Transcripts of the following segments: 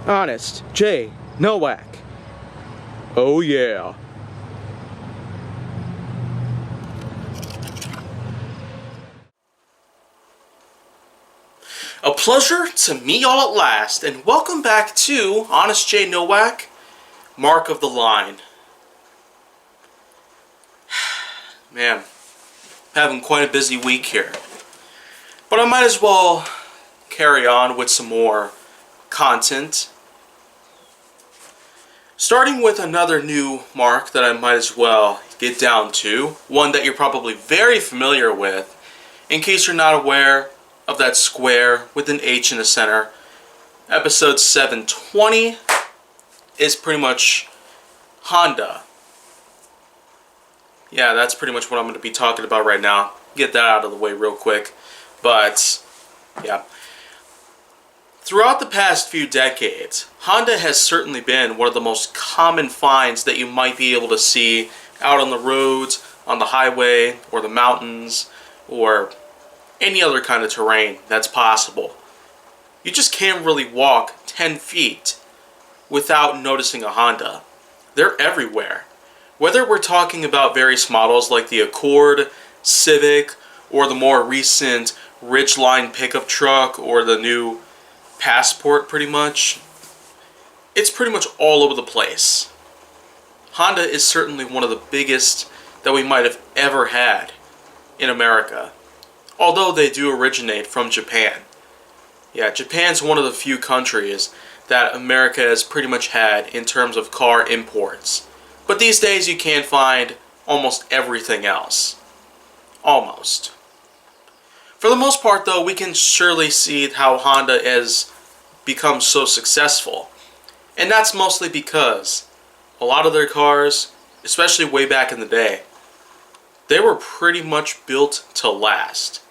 Honest J. Nowak. Oh yeah. A pleasure to meet y'all at last, and welcome back to Honest J. Nowak, Mark of the Line. Man, having quite a busy week here. But I might as well carry on with some more content. Starting with another new mark that I might as well get down to. One that you're probably very familiar with. In case you're not aware of that square with an H in the center. Episode 720 is pretty much Honda. Yeah, that's pretty much what I'm going to be talking about right now. Get that out of the way real quick. But, yeah. Throughout the past few decades, Honda has certainly been one of the most common finds that you might be able to see out on the roads, on the highway, or the mountains, or any other kind of terrain that's possible. You just can't really walk 10 feet without noticing a Honda. They're everywhere. Whether we're talking about various models like the Accord, Civic, or the more recent Ridgeline pickup truck, or the new Passport pretty much, it's pretty much all over the place. Honda is certainly one of the biggest that we might have ever had in America. Although they do originate from Japan. Yeah, Japan's one of the few countries that America has pretty much had in terms of car imports. But these days you can find almost everything else. Almost. For the most part though, we can surely see how Honda has become so successful. And that's mostly because a lot of their cars, especially way back in the day, they were pretty much built to last.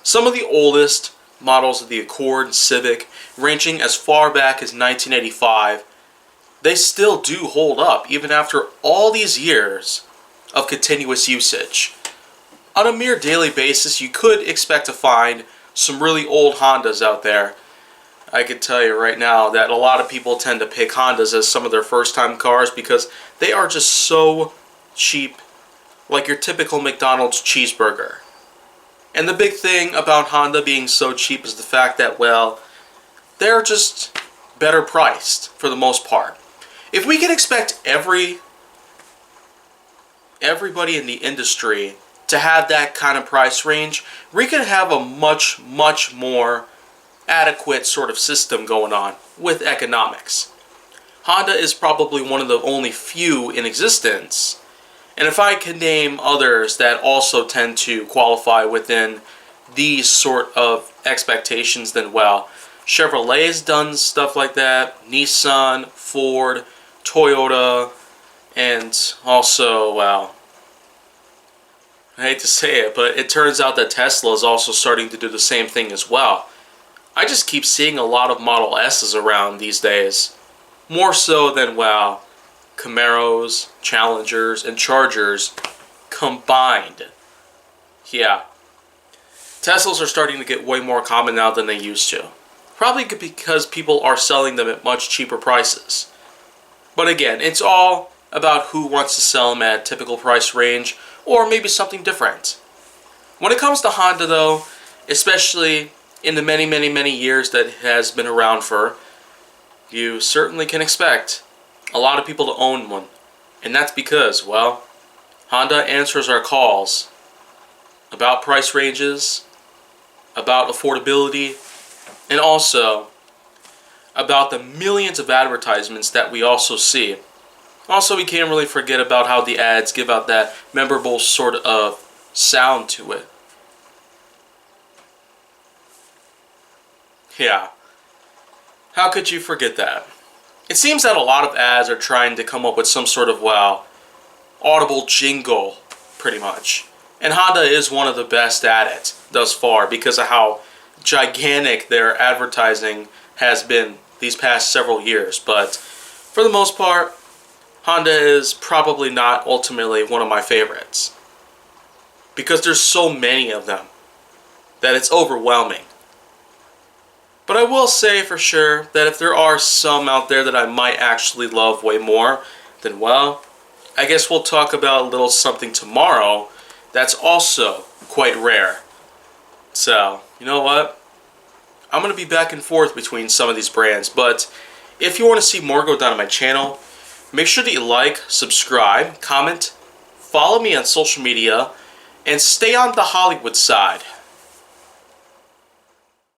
Some of the oldest models of the Accord and Civic, ranging as far back as 1985, they still do hold up even after all these years of continuous usage. On a mere daily basis, you could expect to find some really old Hondas out there. I could tell you right now that a lot of people tend to pick Hondas as some of their first-time cars because they are just so cheap, like your typical McDonald's cheeseburger. And the big thing about Honda being so cheap is the fact that, well, they're just better priced for the most part. If we can expect everybody in the industry to have that kind of price range, we could have a much, much more adequate sort of system going on with economics. Honda is probably one of the only few in existence. And if I can name others that also tend to qualify within these sort of expectations, then well, Chevrolet's done stuff like that, Nissan, Ford, Toyota, and also, well, I hate to say it, but it turns out that Tesla is also starting to do the same thing as well. I just keep seeing a lot of Model S's around these days. More so than, well, Camaros, Challengers, and Chargers combined. Yeah. Teslas are starting to get way more common now than they used to. Probably because people are selling them at much cheaper prices. But again, it's all about who wants to sell them at a typical price range, or maybe something different. When it comes to Honda though, especially in the many, many, many years that it has been around for, you certainly can expect a lot of people to own one. And that's because, well, Honda answers our calls about price ranges, about affordability, and also about the millions of advertisements that we also see. Also, we can't really forget about how the ads give out that memorable sort of sound to it. Yeah. How could you forget that? It seems that a lot of ads are trying to come up with some sort of, well, audible jingle, pretty much. And Honda is one of the best at it thus far because of how gigantic their advertising has been these past several years. But for the most part, Honda is probably not ultimately one of my favorites because there's so many of them that it's overwhelming. But I will say for sure that if there are some out there that I might actually love way more, then well, I guess we'll talk about a little something tomorrow that's also quite rare. So, you know what? I'm going to be back and forth between some of these brands, but if you want to see more go down on my channel, make sure that you like, subscribe, comment, follow me on social media, and stay on the Hollywood side.